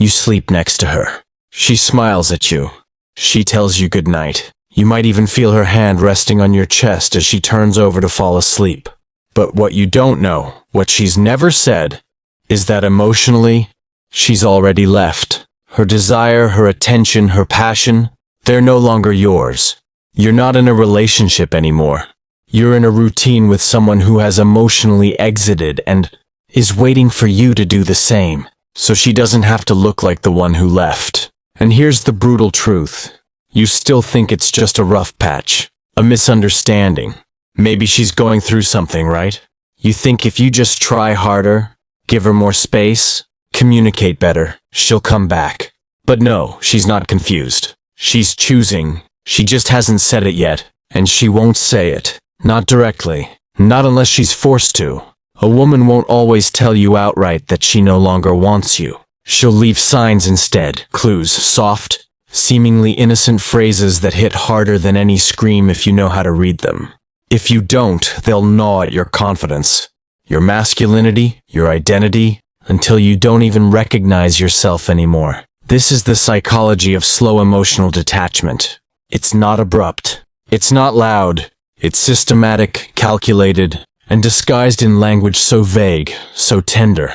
You sleep next to her. She smiles at you. She tells you good night. You might even feel her hand resting on your chest as she turns over to fall asleep. But what you don't know, what she's never said, is that emotionally, she's already left. Her desire, her attention, her passion, they're no longer yours. You're not in a relationship anymore. You're in a routine with someone who has emotionally exited and is waiting for you to do the same, so she doesn't have to look like the one who left. And here's the brutal truth. You still think it's just a rough patch, a misunderstanding. Maybe she's going through something, right? You think if you just try harder, give her more space, communicate better, she'll come back. But no, she's not confused. She's choosing. She just hasn't said it yet, and she won't say it. Not directly. Not unless she's forced to. A woman won't always tell you outright that she no longer wants you. She'll leave signs instead, clues, soft, seemingly innocent phrases that hit harder than any scream if you know how to read them. If you don't, they'll gnaw at your confidence, your masculinity, your identity, until you don't even recognize yourself anymore. This is the psychology of slow emotional detachment. It's not abrupt. It's not loud. It's systematic, calculated, and disguised in language so vague, so tender,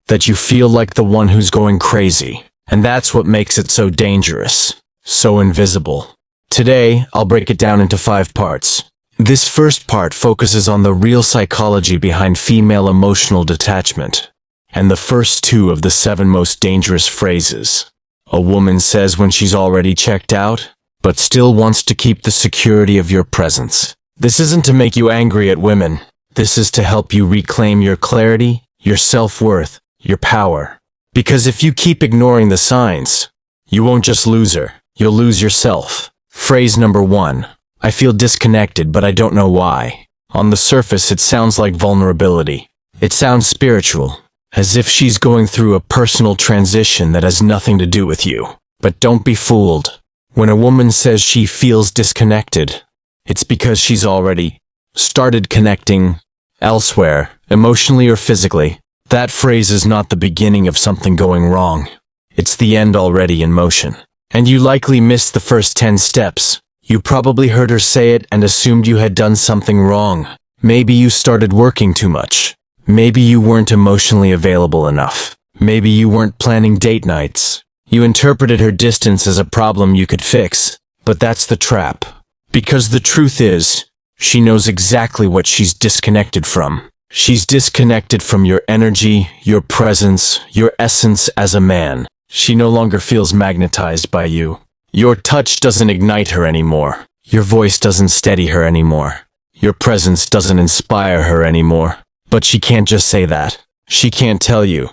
that you feel like the one who's going crazy. And that's what makes it so dangerous, so invisible. Today, I'll break it down into 5 parts. This first part focuses on the real psychology behind female emotional detachment, and the first 2 of the 7 most dangerous phrases a woman says when she's already checked out, but still wants to keep the security of your presence. This isn't to make you angry at women. This is to help you reclaim your clarity, your self-worth, your power. Because if you keep ignoring the signs, you won't just lose her, you'll lose yourself. Phrase number 1. I feel disconnected, but I don't know why. On the surface, it sounds like vulnerability. It sounds spiritual, as if she's going through a personal transition that has nothing to do with you. But don't be fooled. When a woman says she feels disconnected, it's because she's already started connecting elsewhere, emotionally or physically. That phrase is not the beginning of something going wrong. It's the end already in motion. And you likely missed the first 10 steps. You probably heard her say it and assumed you had done something wrong. Maybe you started working too much. Maybe you weren't emotionally available enough. Maybe you weren't planning date nights. You interpreted her distance as a problem you could fix. But that's the trap. Because the truth is, she knows exactly what she's disconnected from. She's disconnected from your energy, your presence, your essence as a man. She no longer feels magnetized by you. Your touch doesn't ignite her anymore. Your voice doesn't steady her anymore. Your presence doesn't inspire her anymore. But she can't just say that. She can't tell you,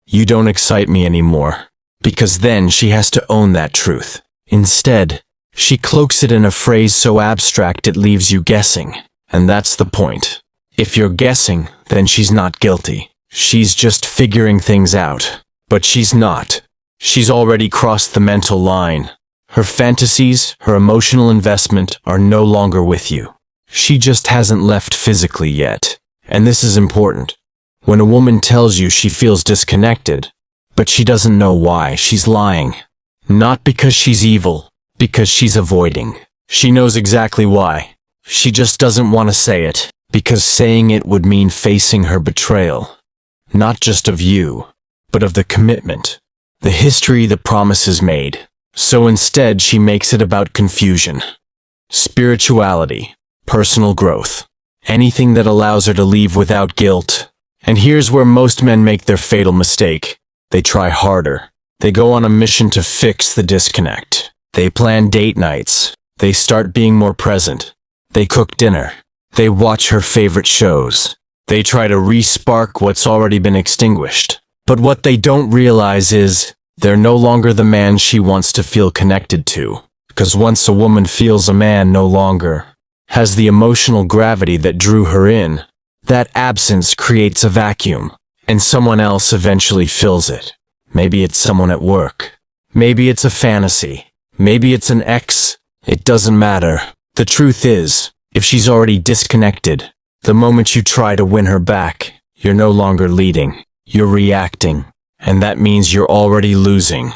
you don't excite me anymore. Because then she has to own that truth. Instead, she cloaks it in a phrase so abstract it leaves you guessing. And that's the point. If you're guessing, then she's not guilty. She's just figuring things out. But she's not. She's already crossed the mental line. Her fantasies, her emotional investment are no longer with you. She just hasn't left physically yet. And this is important. When a woman tells you she feels disconnected, but she doesn't know why, she's lying. Not because she's evil, because she's avoiding. She knows exactly why. She just doesn't want to say it, because saying it would mean facing her betrayal. Not just of you, but of the commitment, the history, the promises made. So instead, she makes it about confusion, spirituality, personal growth, anything that allows her to leave without guilt. And here's where most men make their fatal mistake. They try harder. They go on a mission to fix the disconnect. They plan date nights. They start being more present. They cook dinner. They watch her favorite shows. They try to re-spark what's already been extinguished. But what they don't realize is, they're no longer the man she wants to feel connected to. Because once a woman feels a man no longer has the emotional gravity that drew her in, that absence creates a vacuum, and someone else eventually fills it. Maybe it's someone at work. Maybe it's a fantasy. Maybe it's an ex. It doesn't matter. The truth is, if she's already disconnected, the moment you try to win her back, you're no longer leading. You're reacting. and that means you're already losing.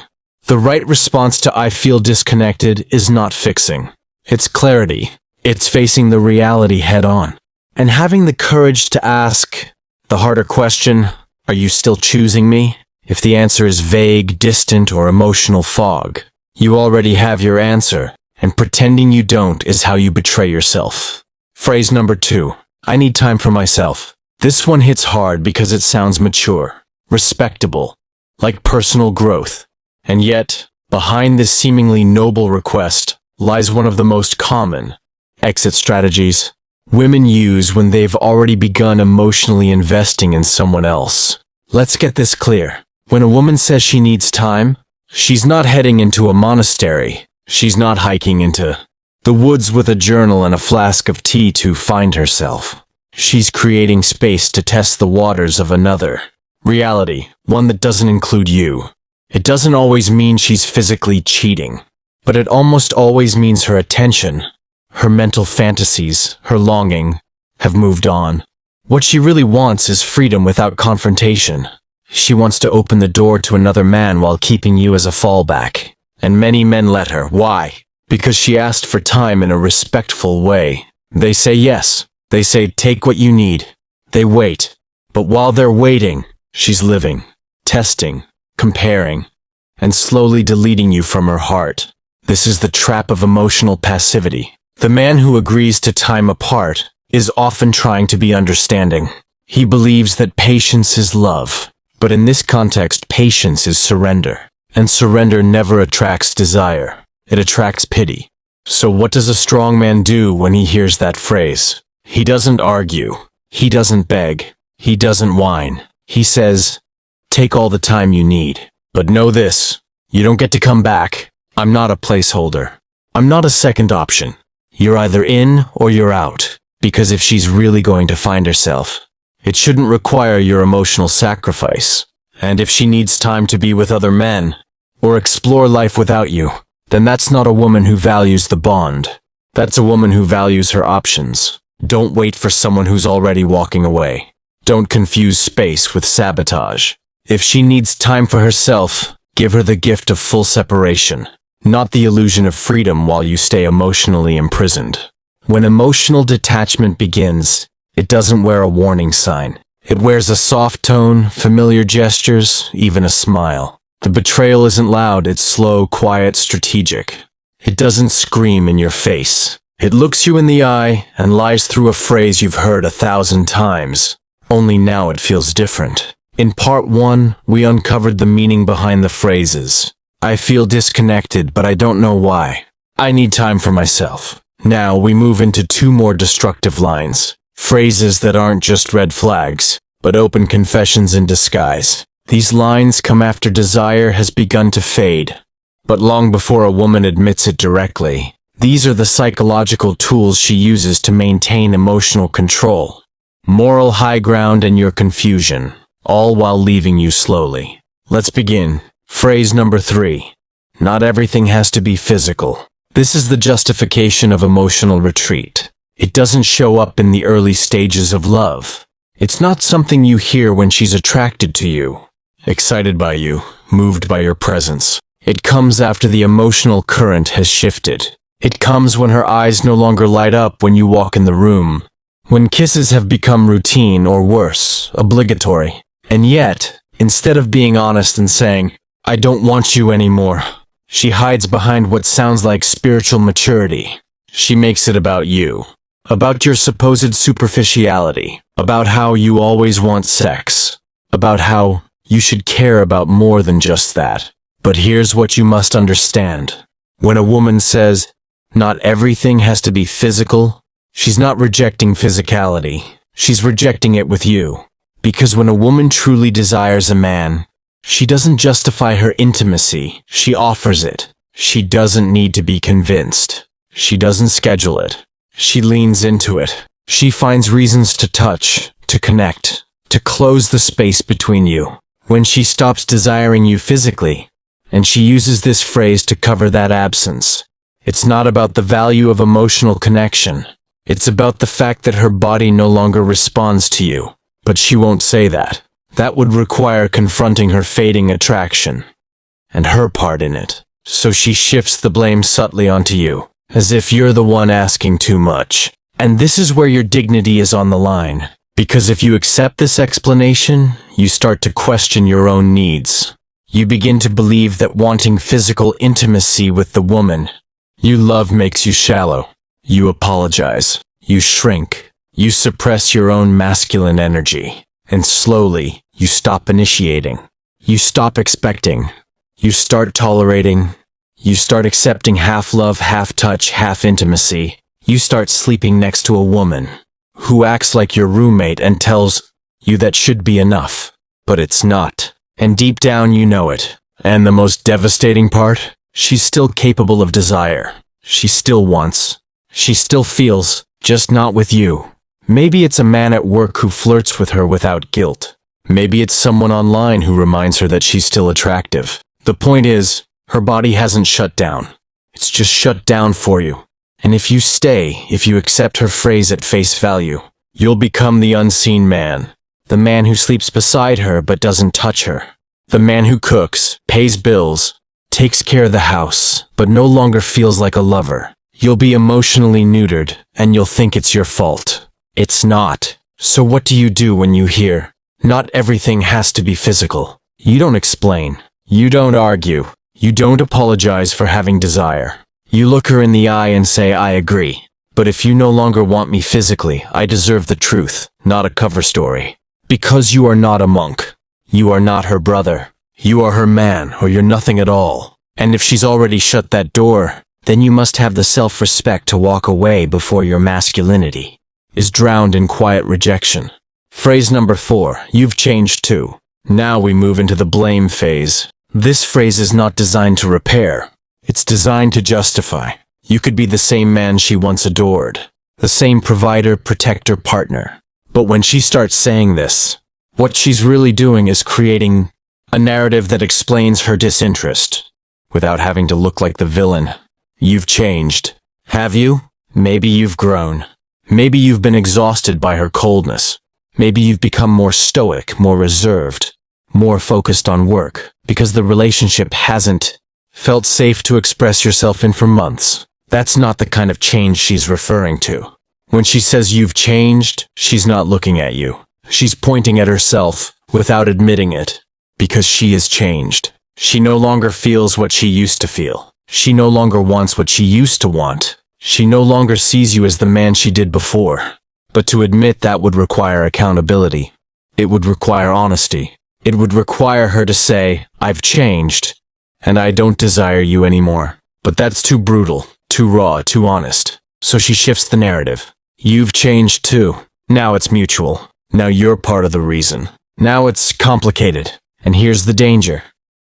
The right response to "I feel disconnected" is not fixing. It's clarity. It's facing the reality head on. And having the courage to ask the harder question, are you still choosing me? If the answer is vague, distant, or emotional fog, you already have your answer, and pretending you don't is how you betray yourself. Phrase number 2. I need time for myself. This one hits hard because it sounds mature, respectable, like personal growth. And yet, behind this seemingly noble request lies one of the most common exit strategies women use when they've already begun emotionally investing in someone else. Let's get this clear. When a woman says she needs time, she's not heading into a monastery. She's not hiking into the woods with a journal and a flask of tea to find herself. She's creating space to test the waters of another reality, one that doesn't include you. It doesn't always mean she's physically cheating, but it almost always means her attention, her mental fantasies, her longing, have moved on. What she really wants is freedom without confrontation. She wants to open the door to another man while keeping you as a fallback. And many men let her. Why? Because she asked for time in a respectful way. They say yes. They say take what you need. They wait. But while they're waiting, she's living, testing, comparing, and slowly deleting you from her heart. This is the trap of emotional passivity. The man who agrees to time apart is often trying to be understanding. He believes that patience is love. But in this context, patience is surrender. And surrender never attracts desire. It attracts pity. So what does a strong man do when he hears that phrase? He doesn't argue. He doesn't beg. He doesn't whine. He says, take all the time you need. But know this, you don't get to come back. I'm not a placeholder. I'm not a second option. You're either in or you're out. Because if she's really going to find herself, it shouldn't require your emotional sacrifice. And if she needs time to be with other men, or explore life without you, then that's not a woman who values the bond. That's a woman who values her options. Don't wait for someone who's already walking away. Don't confuse space with sabotage. If she needs time for herself, give her the gift of full separation, not the illusion of freedom while you stay emotionally imprisoned. When emotional detachment begins, it doesn't wear a warning sign. It wears a soft tone, familiar gestures, even a smile. The betrayal isn't loud, it's slow, quiet, strategic. It doesn't scream in your face. It looks you in the eye and lies through a phrase you've heard 1,000 times. Only now it feels different. In part 1, we uncovered the meaning behind the phrases. I feel disconnected, but I don't know why. I need time for myself. Now we move into 2 more destructive lines. Phrases that aren't just red flags, but open confessions in disguise. These lines come after desire has begun to fade, but long before a woman admits it directly. These are the psychological tools she uses to maintain emotional control, moral high ground, and your confusion, all while leaving you slowly. Let's begin. Phrase number 3. Not everything has to be physical. This is the justification of emotional retreat. It doesn't show up in the early stages of love. It's not something you hear when she's attracted to you, excited by you, moved by your presence. It comes after the emotional current has shifted. It comes when her eyes no longer light up when you walk in the room, when kisses have become routine or worse, obligatory. And yet, instead of being honest and saying, I don't want you anymore, she hides behind what sounds like spiritual maturity. She makes it about you. About your supposed superficiality, about how you always want sex, about how you should care about more than just that. But here's what you must understand. When a woman says, not everything has to be physical, she's not rejecting physicality, she's rejecting it with you. Because when a woman truly desires a man, she doesn't justify her intimacy, she offers it. She doesn't need to be convinced. She doesn't schedule it. She leans into it. She finds reasons to touch, to connect, to close the space between you. When she stops desiring you physically, and she uses this phrase to cover that absence, it's not about the value of emotional connection. It's about the fact that her body no longer responds to you. But she won't say that. That would require confronting her fading attraction and her part in it. So she shifts the blame subtly onto you, as if you're the one asking too much. And this is where your dignity is on the line. Because if you accept this explanation, you start to question your own needs. You begin to believe that wanting physical intimacy with the woman you love makes you shallow. You apologize. You shrink. You suppress your own masculine energy. And slowly, you stop initiating. You stop expecting. You start tolerating. You start accepting half love, half touch, half intimacy. You start sleeping next to a woman who acts like your roommate and tells you that should be enough. But it's not. And deep down you know it. And the most devastating part? She's still capable of desire. She still wants. She still feels, just not with you. Maybe it's a man at work who flirts with her without guilt. Maybe it's someone online who reminds her that she's still attractive. The point is, her body hasn't shut down. It's just shut down for you. And if you stay, if you accept her phrase at face value, you'll become the unseen man. The man who sleeps beside her but doesn't touch her. The man who cooks, pays bills, takes care of the house, but no longer feels like a lover. You'll be emotionally neutered, and you'll think it's your fault. It's not. So what do you do when you hear, not everything has to be physical? You don't explain. You don't argue. You don't apologize for having desire. You look her in the eye and say, I agree. But if you no longer want me physically, I deserve the truth, not a cover story. Because you are not a monk. You are not her brother. You are her man, or you're nothing at all. And if she's already shut that door, then you must have the self-respect to walk away before your masculinity is drowned in quiet rejection. Phrase number 4, you've changed too. Now we move into the blame phase. This phrase is not designed to repair. It's designed to justify. You could be the same man she once adored, the same provider, protector, partner. But when she starts saying this, what she's really doing is creating a narrative that explains her disinterest, without having to look like the villain. You've changed. Have you? Maybe you've grown. Maybe you've been exhausted by her coldness. Maybe you've become more stoic, more reserved, more focused on work, because the relationship hasn't felt safe to express yourself in for months. That's not the kind of change she's referring to. When she says you've changed, she's not looking at you. She's pointing at herself, without admitting it. Because she has changed. She no longer feels what she used to feel. She no longer wants what she used to want. She no longer sees you as the man she did before. But to admit that would require accountability. It would require honesty. It would require her to say, I've changed, and I don't desire you anymore. But that's too brutal, too raw, too honest. So she shifts the narrative. You've changed too. Now it's mutual. Now you're part of the reason. Now it's complicated. And here's the danger.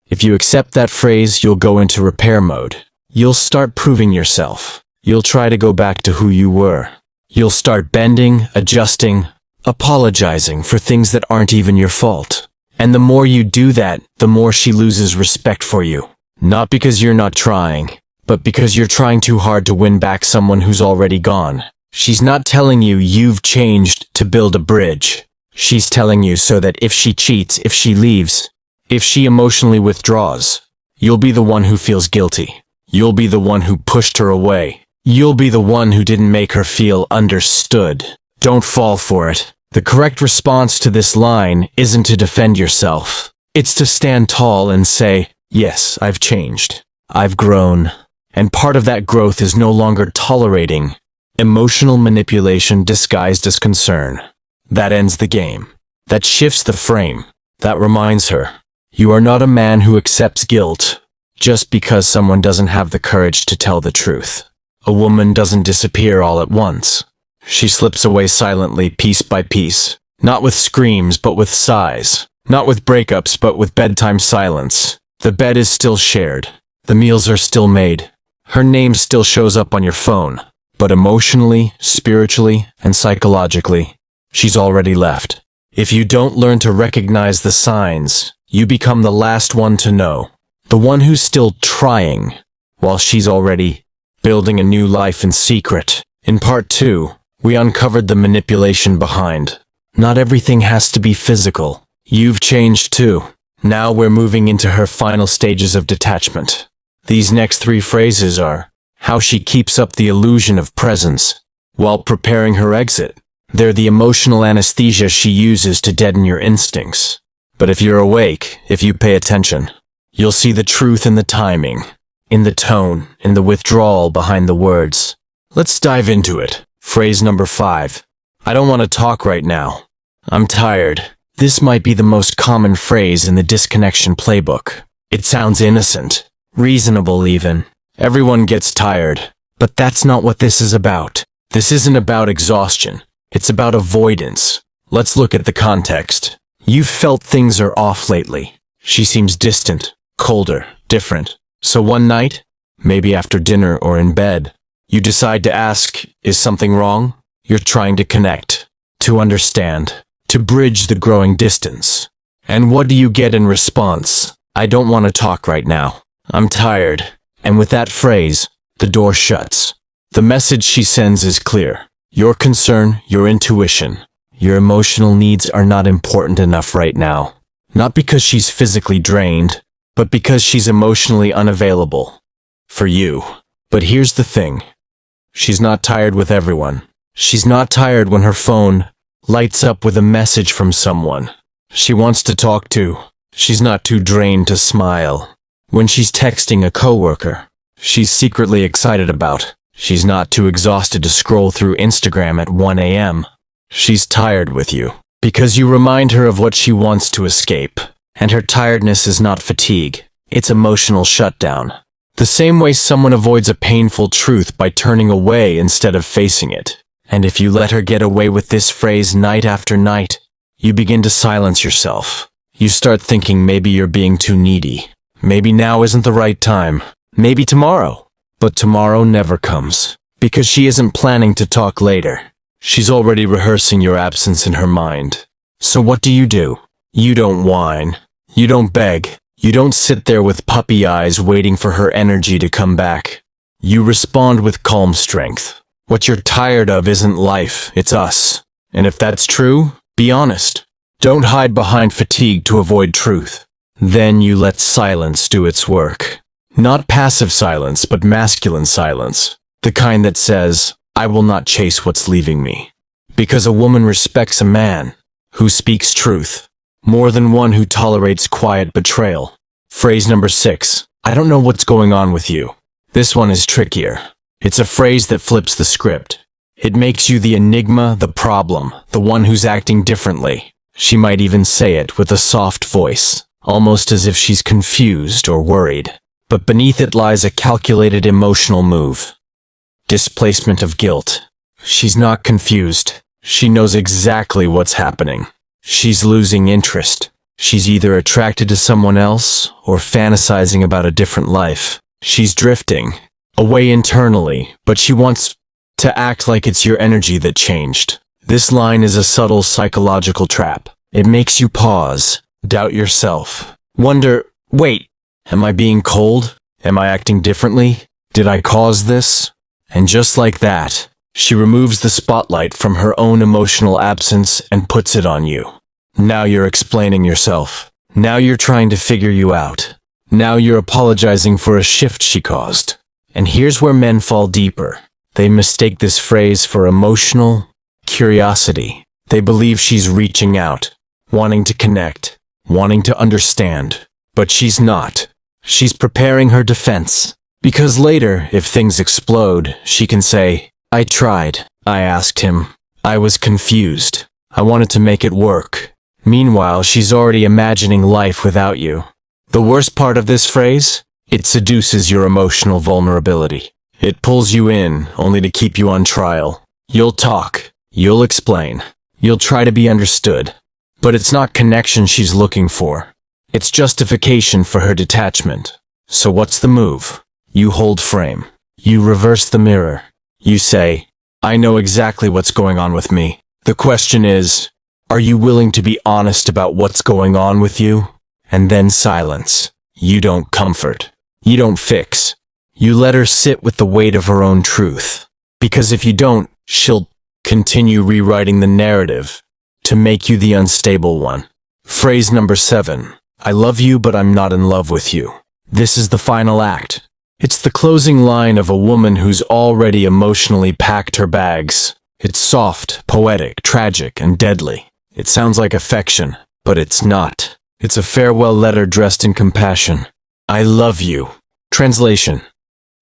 If you accept that phrase, you'll go into repair mode. You'll start proving yourself. You'll try to go back to who you were. You'll start bending, adjusting, apologizing for things that aren't even your fault. And the more you do that, the more she loses respect for you. Not because you're not trying, but because you're trying too hard to win back someone who's already gone. She's not telling you you've changed to build a bridge. She's telling you so that if she cheats, if she leaves, if she emotionally withdraws, you'll be the one who feels guilty. You'll be the one who pushed her away. You'll be the one who didn't make her feel understood. Don't fall for it. The correct response to this line isn't to defend yourself. It's to stand tall and say, yes, I've changed. I've grown. And part of that growth is no longer tolerating emotional manipulation disguised as concern. That ends the game. That shifts the frame. That reminds her, you are not a man who accepts guilt just because someone doesn't have the courage to tell the truth. A woman doesn't disappear all at once. She slips away silently, piece by piece. Not with screams, but with sighs. Not with breakups, but with bedtime silence. The bed is still shared. The meals are still made. Her name still shows up on your phone. But emotionally, spiritually, and psychologically, she's already left. If you don't learn to recognize the signs, you become the last one to know. The one who's still trying, while she's already building a new life in secret. In part 2, we uncovered the manipulation behind. Not everything has to be physical. You've changed too. Now we're moving into her final stages of detachment. These next 3 phrases are how she keeps up the illusion of presence while preparing her exit. They're the emotional anesthesia she uses to deaden your instincts. But if you're awake, if you pay attention, you'll see the truth in the timing, in the tone, in the withdrawal behind the words. Let's dive into it. Phrase number 5. I don't want to talk right now. I'm tired. This might be the most common phrase in the disconnection playbook. It sounds innocent, reasonable even. Everyone gets tired. But that's not what this is about. This isn't about exhaustion. It's about avoidance. Let's look at the context. You've felt things are off lately. She seems distant, colder, different. So one night, maybe after dinner or in bed, you decide to ask, is something wrong? You're trying to connect, to understand, to bridge the growing distance. And what do you get in response? I don't want to talk right now. I'm tired. And with that phrase, the door shuts. The message she sends is clear. Your concern, your intuition, your emotional needs are not important enough right now. Not because she's physically drained, but because she's emotionally unavailable. For you. But here's the thing. She's not tired with everyone. She's not tired when her phone lights up with a message from someone she wants to talk to. She's not too drained to smile. When she's texting a coworker she's secretly excited about, she's not too exhausted to scroll through Instagram at 1 a.m. She's tired with you, because you remind her of what she wants to escape. And her tiredness is not fatigue, it's emotional shutdown. The same way someone avoids a painful truth by turning away instead of facing it. And if you let her get away with this phrase night after night, you begin to silence yourself. You start thinking maybe you're being too needy. Maybe now isn't the right time. Maybe tomorrow. But tomorrow never comes. Because she isn't planning to talk later. She's already rehearsing your absence in her mind. So what do? You don't whine. You don't beg. You don't sit there with puppy eyes waiting for her energy to come back. You respond with calm strength. What you're tired of isn't life, it's us. And if that's true, be honest. Don't hide behind fatigue to avoid truth. Then you let silence do its work. Not passive silence, but masculine silence. The kind that says, I will not chase what's leaving me. Because a woman respects a man who speaks truth, more than one who tolerates quiet betrayal. Phrase number 6. I don't know what's going on with you. This one is trickier. It's a phrase that flips the script. It makes you the enigma, the problem, the one who's acting differently. She might even say it with a soft voice, almost as if she's confused or worried. But beneath it lies a calculated emotional move. Displacement of guilt. She's not confused. She knows exactly what's happening. She's losing interest. She's either attracted to someone else or fantasizing about a different life. She's drifting away internally, but she wants to act like it's your energy that changed. This line is a subtle psychological trap. It makes you pause, doubt yourself, wonder, wait, am I being cold? Am I acting differently? Did I cause this? And just like that, she removes the spotlight from her own emotional absence and puts it on you. Now you're explaining yourself. Now you're trying to figure you out. Now you're apologizing for a shift she caused. And here's where men fall deeper. They mistake this phrase for emotional curiosity. They believe she's reaching out, wanting to connect, wanting to understand. But she's not. She's preparing her defense. Because later, if things explode, she can say, I tried. I asked him. I was confused. I wanted to make it work. Meanwhile, she's already imagining life without you. The worst part of this phrase? It seduces your emotional vulnerability. It pulls you in, only to keep you on trial. You'll talk. You'll explain. You'll try to be understood. But it's not connection she's looking for. It's justification for her detachment. So what's the move? You hold frame. You reverse the mirror. You say, I know exactly what's going on with me. The question is, are you willing to be honest about what's going on with you? And then silence. You don't comfort. You don't fix. You let her sit with the weight of her own truth. Because if you don't, she'll continue rewriting the narrative to make you the unstable one. Phrase number 7. I love you, but I'm not in love with you. This is the final act. It's the closing line of a woman who's already emotionally packed her bags. It's soft, poetic, tragic, and deadly. It sounds like affection, but it's not. It's a farewell letter dressed in compassion. I love you. Translation.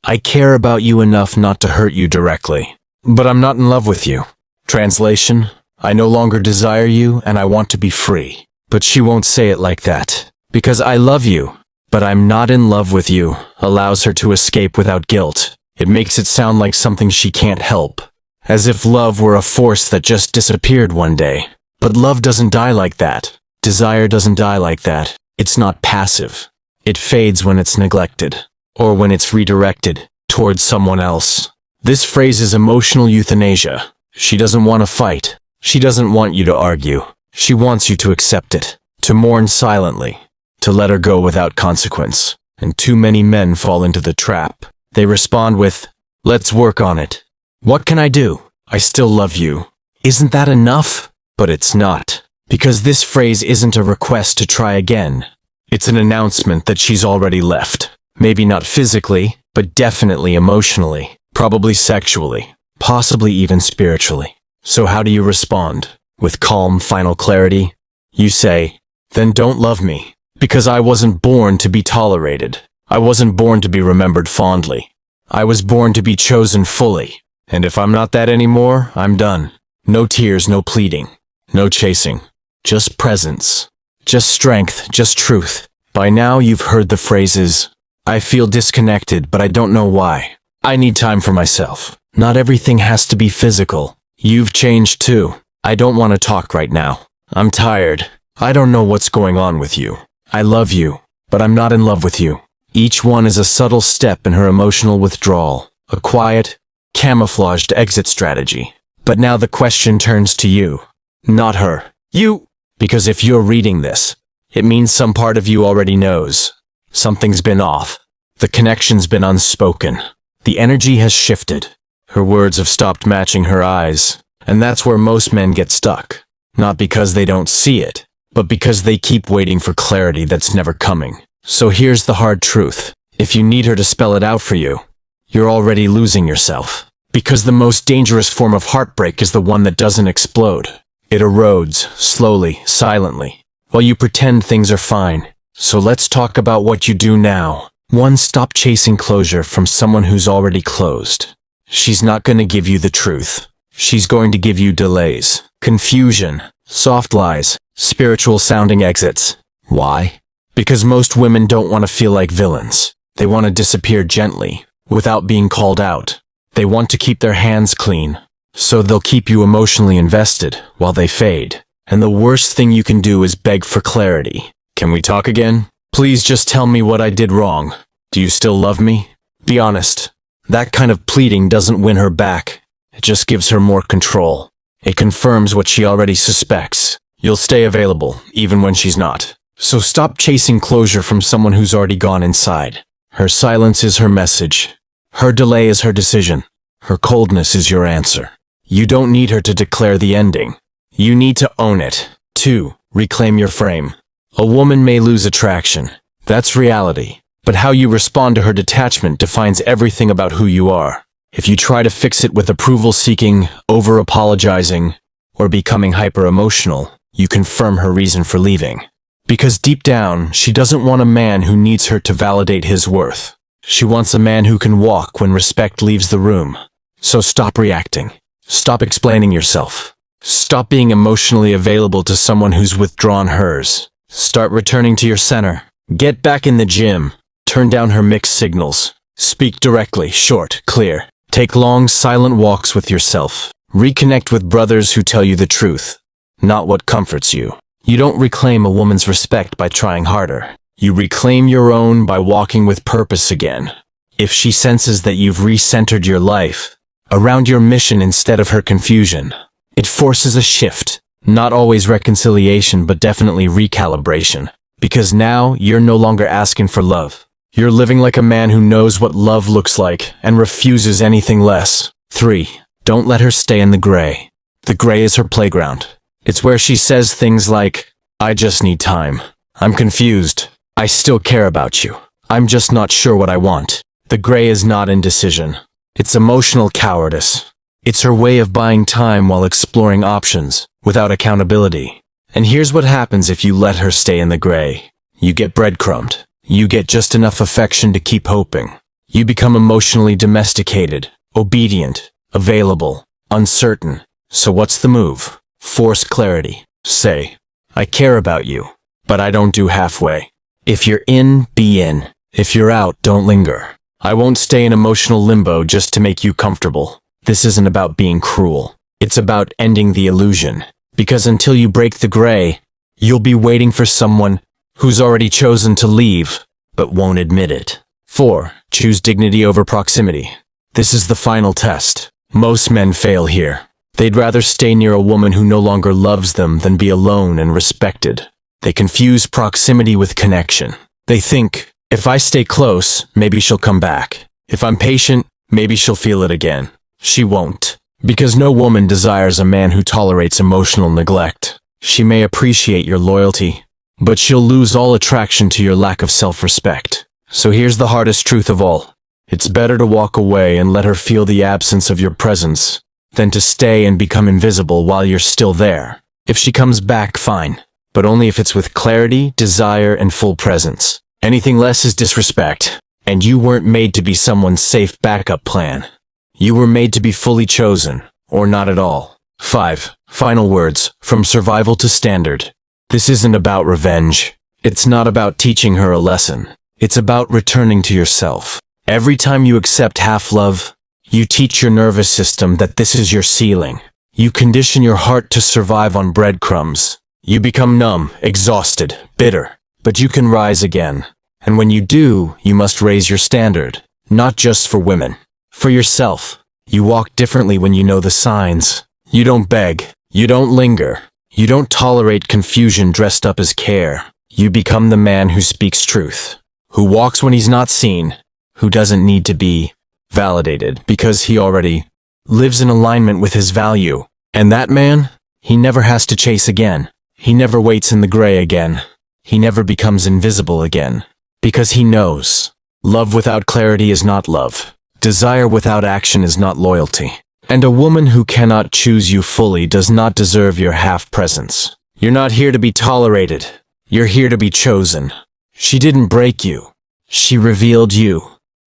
I care about you enough not to hurt you directly, but I'm not in love with you. Translation. I no longer desire you and I want to be free. But she won't say it like that, because I love you, but I'm not in love with you, allows her to escape without guilt. It makes it sound like something she can't help, as if love were a force that just disappeared one day. But love doesn't die like that. Desire doesn't die like that. It's not passive. It fades when it's neglected, or when it's redirected towards someone else. This phrase is emotional euthanasia. She doesn't want to fight. She doesn't want you to argue. She wants you to accept it, to mourn silently, to let her go without consequence. And too many men fall into the trap. They respond with, let's work on it. What can I do? I still love you. Isn't that enough? But it's not. Because this phrase isn't a request to try again. It's an announcement that she's already left. Maybe not physically, but definitely emotionally, probably sexually, possibly even spiritually. So how do you respond? With calm, final clarity? You say, then don't love me, because I wasn't born to be tolerated. I wasn't born to be remembered fondly. I was born to be chosen fully. And if I'm not that anymore, I'm done. No tears, no pleading, no chasing. Just presence. Just strength, just truth. By now you've heard the phrases, I feel disconnected, but I don't know why. I need time for myself. Not everything has to be physical. You've changed too. I don't want to talk right now. I'm tired. I don't know what's going on with you. I love you, but I'm not in love with you. Each one is a subtle step in her emotional withdrawal, a quiet, camouflaged exit strategy. But now the question turns to you, not her. You! Because if you're reading this, it means some part of you already knows. Something's been off. The connection's been unspoken. The energy has shifted. Her words have stopped matching her eyes. And that's where most men get stuck. Not because they don't see it, but because they keep waiting for clarity that's never coming. So here's the hard truth. If you need her to spell it out for you, you're already losing yourself. Because the most dangerous form of heartbreak is the one that doesn't explode. It erodes, slowly, silently, while you pretend things are fine. So let's talk about what you do now. 1. Stop chasing closure from someone who's already closed. She's not going to give you the truth. She's going to give you delays, confusion, soft lies, spiritual-sounding exits. Why? Because most women don't want to feel like villains. They want to disappear gently, without being called out. They want to keep their hands clean. So they'll keep you emotionally invested while they fade. And the worst thing you can do is beg for clarity. Can we talk again? Please just tell me what I did wrong. Do you still love me? Be honest. That kind of pleading doesn't win her back. It just gives her more control. It confirms what she already suspects. You'll stay available, even when she's not. So stop chasing closure from someone who's already gone inside. Her silence is her message. Her delay is her decision. Her coldness is your answer. You don't need her to declare the ending. You need to own it. 2. Reclaim your frame. A woman may lose attraction. That's reality. But how you respond to her detachment defines everything about who you are. If you try to fix it with approval-seeking, over-apologizing, or becoming hyper-emotional, you confirm her reason for leaving. Because deep down, she doesn't want a man who needs her to validate his worth. She wants a man who can walk when respect leaves the room. So stop reacting. Stop explaining yourself. Stop being emotionally available to someone who's withdrawn hers. Start returning to your center. Get back in the gym. Turn down her mixed signals. Speak directly, short, clear. Take long, silent walks with yourself. Reconnect with brothers who tell you the truth, not what comforts you. You don't reclaim a woman's respect by trying harder. You reclaim your own by walking with purpose again. If she senses that you've recentered your life around your mission instead of her confusion, it forces a shift. Not always reconciliation, but definitely recalibration. Because now you're no longer asking for love. You're living like a man who knows what love looks like and refuses anything less. 3. Don't let her stay in the gray. The gray is her playground. It's where she says things like, I just need time. I'm confused. I still care about you. I'm just not sure what I want. The gray is not indecision. It's emotional cowardice. It's her way of buying time while exploring options, without accountability. And here's what happens if you let her stay in the gray. You get breadcrumbed. You get just enough affection to keep hoping. You become emotionally domesticated, obedient, available, uncertain. So what's the move? Force clarity. Say, I care about you, but I don't do halfway. If you're in, be in. If you're out, don't linger. I won't stay in emotional limbo just to make you comfortable. This isn't about being cruel. It's about ending the illusion. Because until you break the gray, you'll be waiting for someone who's already chosen to leave, but won't admit it. 4. Choose dignity over proximity. This is the final test. Most men fail here. They'd rather stay near a woman who no longer loves them than be alone and respected. They confuse proximity with connection. They think, if I stay close, maybe she'll come back. If I'm patient, maybe she'll feel it again. She won't. Because no woman desires a man who tolerates emotional neglect. She may appreciate your loyalty, but she'll lose all attraction to your lack of self-respect. So here's the hardest truth of all. It's better to walk away and let her feel the absence of your presence than to stay and become invisible while you're still there. If she comes back, fine, but only if it's with clarity, desire, and full presence. Anything less is disrespect, and you weren't made to be someone's safe backup plan. You were made to be fully chosen, or not at all. 5. Final words, from survival to standard. This isn't about revenge. It's not about teaching her a lesson. It's about returning to yourself. Every time you accept half-love, you teach your nervous system that this is your ceiling. You condition your heart to survive on breadcrumbs. You become numb, exhausted, bitter, but you can rise again. And when you do, you must raise your standard, not just for women. For yourself. You walk differently when you know the signs. You don't beg. You don't linger. You don't tolerate confusion dressed up as care. You become the man who speaks truth, who walks when he's not seen, who doesn't need to be validated because he already lives in alignment with his value. And that man, he never has to chase again. He never waits in the gray again. He never becomes invisible again. Because he knows. Love without clarity is not love. Desire without action is not loyalty. And a woman who cannot choose you fully does not deserve your half-presence. You're not here to be tolerated. You're here to be chosen. She didn't break you. She revealed you.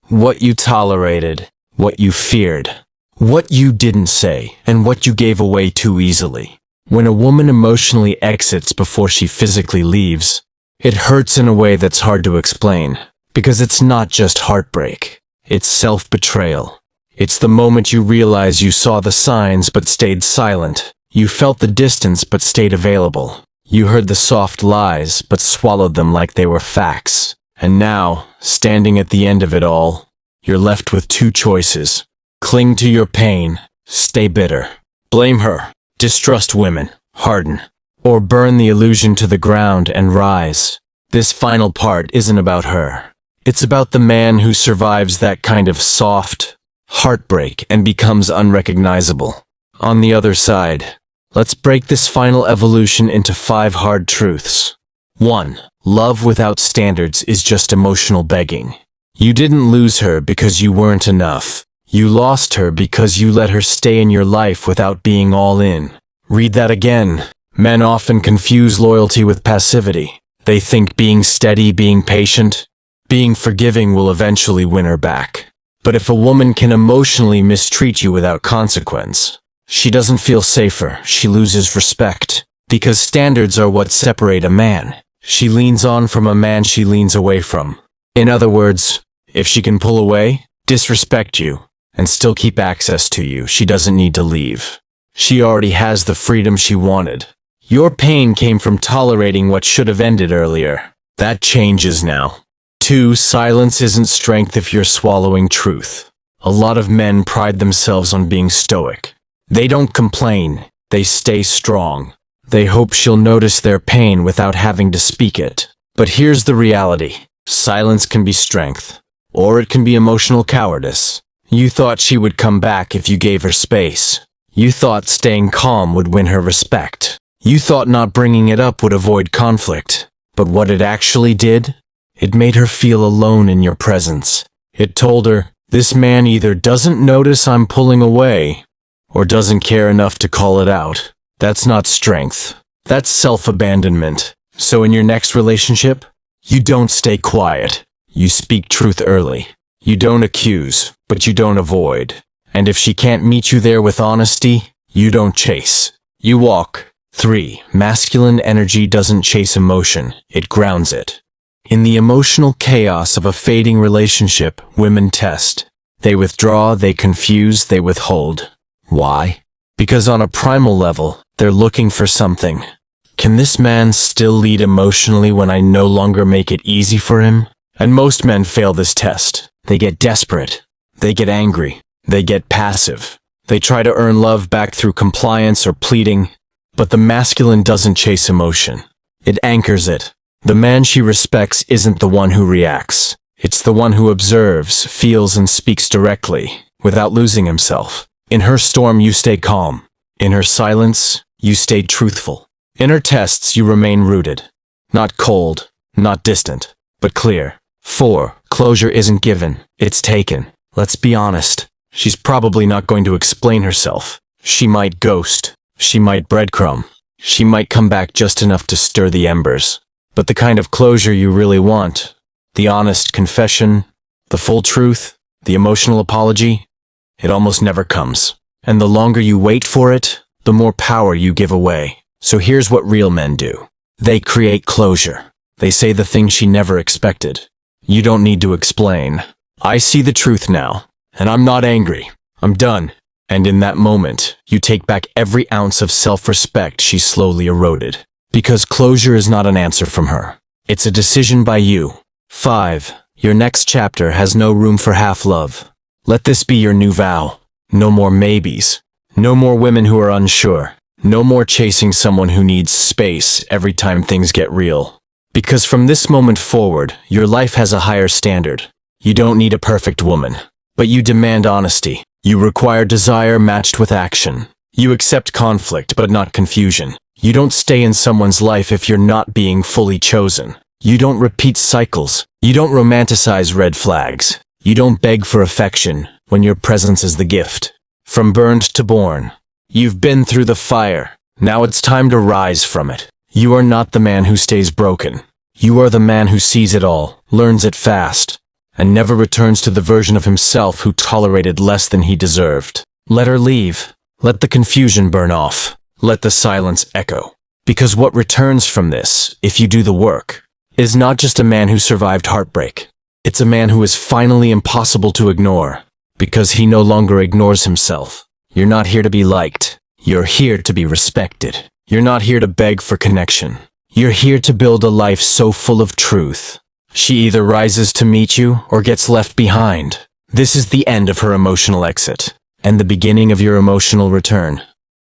What you tolerated, what you feared, what you didn't say, and what you gave away too easily. When a woman emotionally exits before she physically leaves, it hurts in a way that's hard to explain. Because it's not just heartbreak. It's self-betrayal. It's the moment you realize you saw the signs but stayed silent. You felt the distance but stayed available. You heard the soft lies but swallowed them like they were facts. And now, standing at the end of it all, you're left with two choices. Cling to your pain, stay bitter. Blame her, distrust women, harden. Or burn the illusion to the ground and rise. This final part isn't about her. It's about the man who survives that kind of soft heartbreak and becomes unrecognizable. On the other side, let's break this final evolution into 5 hard truths. 1. Love without standards is just emotional begging. You didn't lose her because you weren't enough. You lost her because you let her stay in your life without being all in. Read that again. Men often confuse loyalty with passivity. They think being steady, being patient, being forgiving will eventually win her back. But if a woman can emotionally mistreat you without consequence, she doesn't feel safer, she loses respect. Because standards are what separate a man. She leans on from a man she leans away from. In other words, if she can pull away, disrespect you, and still keep access to you, she doesn't need to leave. She already has the freedom she wanted. Your pain came from tolerating what should have ended earlier. That changes now. 2. Silence isn't strength if you're swallowing truth. A lot of men pride themselves on being stoic. They don't complain. They stay strong. They hope she'll notice their pain without having to speak it. But here's the reality. Silence can be strength. Or it can be emotional cowardice. You thought she would come back if you gave her space. You thought staying calm would win her respect. You thought not bringing it up would avoid conflict, but what it actually did? It made her feel alone in your presence. It told her, this man either doesn't notice I'm pulling away, or doesn't care enough to call it out. That's not strength. That's self-abandonment. So in your next relationship, you don't stay quiet. You speak truth early. You don't accuse, but you don't avoid. And if she can't meet you there with honesty, you don't chase. You walk. 3. Masculine energy doesn't chase emotion, it grounds it. In the emotional chaos of a fading relationship, women test. They withdraw, they confuse, they withhold. Why? Because on a primal level, they're looking for something. Can this man still lead emotionally when I no longer make it easy for him? And most men fail this test. They get desperate. They get angry. They get passive. They try to earn love back through compliance or pleading. But the masculine doesn't chase emotion. It anchors it. The man she respects isn't the one who reacts. It's the one who observes, feels, and speaks directly, without losing himself. In her storm, you stay calm. In her silence, you stay truthful. In her tests, you remain rooted. Not cold, not distant, but clear. 4. Closure isn't given, it's taken. Let's be honest. She's probably not going to explain herself. She might ghost. She might breadcrumb. She might come back just enough to stir the embers. But the kind of closure you really want, the honest confession, the full truth, the emotional apology, it almost never comes. And the longer you wait for it, the more power you give away. So here's what real men do. They create closure. They say the thing she never expected. You don't need to explain. I see the truth now, and I'm not angry. I'm done. And in that moment, you take back every ounce of self-respect she slowly eroded. Because closure is not an answer from her. It's a decision by you. 5. Your next chapter has no room for half-love. Let this be your new vow. No more maybes. No more women who are unsure. No more chasing someone who needs space every time things get real. Because from this moment forward, your life has a higher standard. You don't need a perfect woman. But you demand honesty. You require desire matched with action. You accept conflict, but not confusion. You don't stay in someone's life if you're not being fully chosen. You don't repeat cycles. You don't romanticize red flags. You don't beg for affection when your presence is the gift. From burned to born. You've been through the fire. Now it's time to rise from it. You are not the man who stays broken. You are the man who sees it all, learns it fast, and never returns to the version of himself who tolerated less than he deserved. Let her leave. Let the confusion burn off. Let the silence echo. Because what returns from this, if you do the work, is not just a man who survived heartbreak. It's a man who is finally impossible to ignore, because he no longer ignores himself. You're not here to be liked. You're here to be respected. You're not here to beg for connection. You're here to build a life so full of truth. She either rises to meet you or gets left behind. This is the end of her emotional exit, and the beginning of your emotional return.